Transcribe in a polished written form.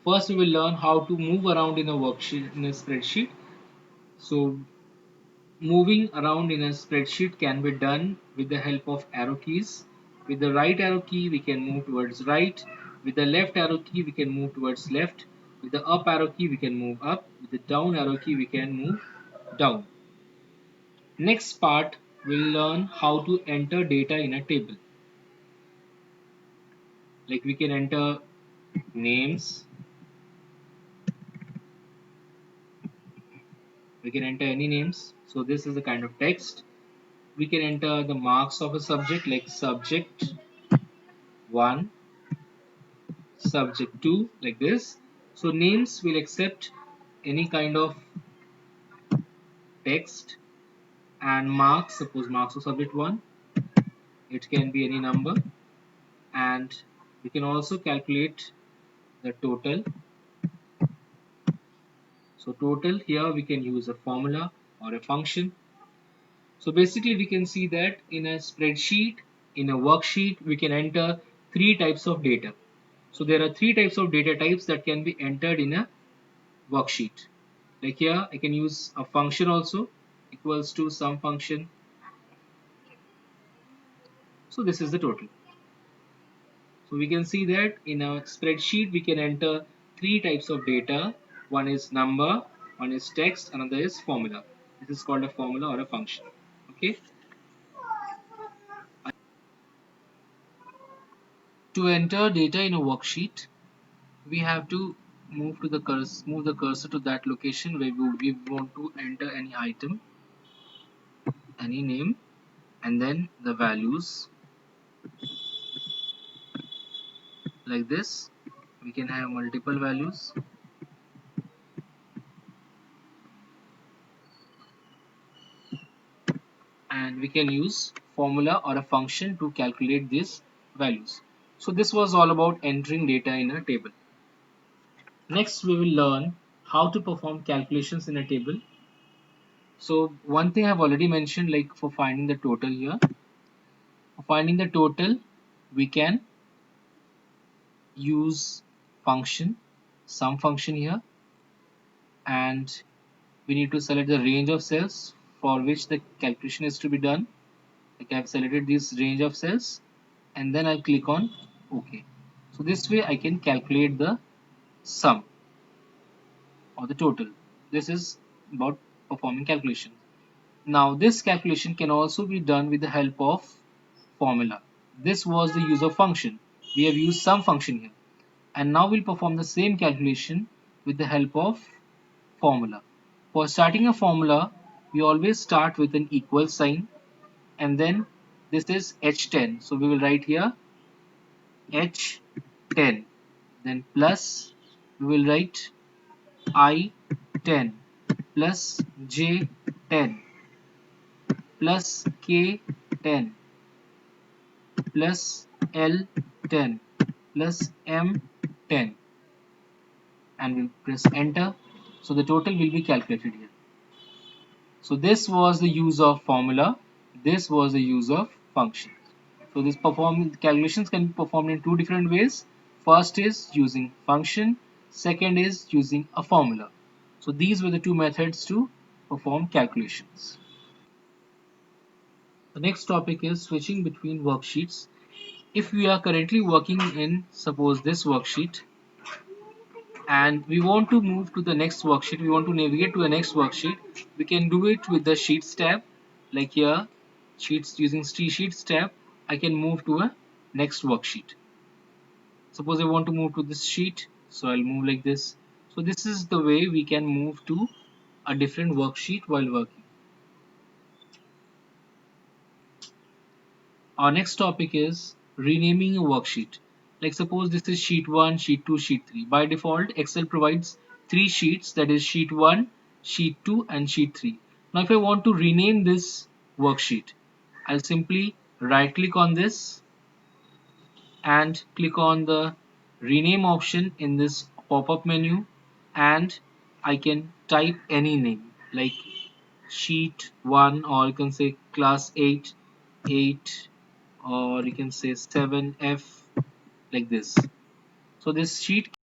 First, we will learn how to move around in a worksheet in a spreadsheet. So, moving around in a spreadsheet can be done with the help of arrow keys. With the right arrow key, we can move towards right. With the left arrow key, we can move towards left. With the up arrow key, we can move up. With the down arrow key, we can move down. Next part, we'll learn how to enter data in a table. Like we can enter names, we can enter any names. So this is the kind of text. We can enter the marks of a subject like subject 1, subject 2 like this. So names will accept any kind of text, and marks, suppose marks of subject 1, it can be any number, and we can also calculate the total. So total here we can use a formula or a function. So basically we can see that in a spreadsheet, in a worksheet, we can enter three types of data. So there are three types of data types that can be entered in a worksheet. Like here I can use a function also, equals to some function. So this is the total. So we can see that in a spreadsheet we can enter three types of data. One is number, one is text, another is formula. This is called a formula or a function. Okay. To enter data in a worksheet, we have to move the cursor to that location where we want to enter any item, any name, and then the values like this. We can have multiple values, and we can use formula or a function to calculate these values. So this was all about entering data in a table. Next we will learn how to perform calculations in a table. So one thing I've already mentioned, like for finding the total here, for finding the total we can use function, sum function here, and we need to select the range of cells for which the calculation is to be done. Like I've selected this range of cells, and then I'll click on OK. So this way I can calculate the sum or the total. This is about performing calculation. Now this calculation can also be done with the help of formula. This was the use of function. We have used sum function here. And now we'll perform the same calculation with the help of formula. For starting a formula, we always start with an equal sign, and then this is h10. So we will write here h10, then plus we will write I10 plus J10 plus K10 plus L10 plus M10, and we'll press enter. So the total will be calculated here. So this was the use of formula, this was the use of function. So this calculations can be performed in two different ways. First is using function, second is using a formula. So these were the two methods to perform calculations. The next topic is switching between worksheets. If we are currently working in, suppose, this worksheet, and we want to move to the next worksheet, we want to navigate to the next worksheet, we can do it with the sheets tab. Like here, sheets, using sheets tab, I can move to a next worksheet. Suppose I want to move to this sheet, so I'll move like this. So this is the way we can move to a different worksheet while working. Our next topic is renaming a worksheet. Like suppose this is sheet 1, sheet 2, sheet 3. By default, Excel provides 3 sheets, that is sheet 1, sheet 2 and sheet 3. Now if I want to rename this worksheet, I'll simply right click on this and click on the rename option in this pop-up menu, and I can type any name like sheet 1, or you can say class 8, 8, or you can say 7F, like this. So this sheet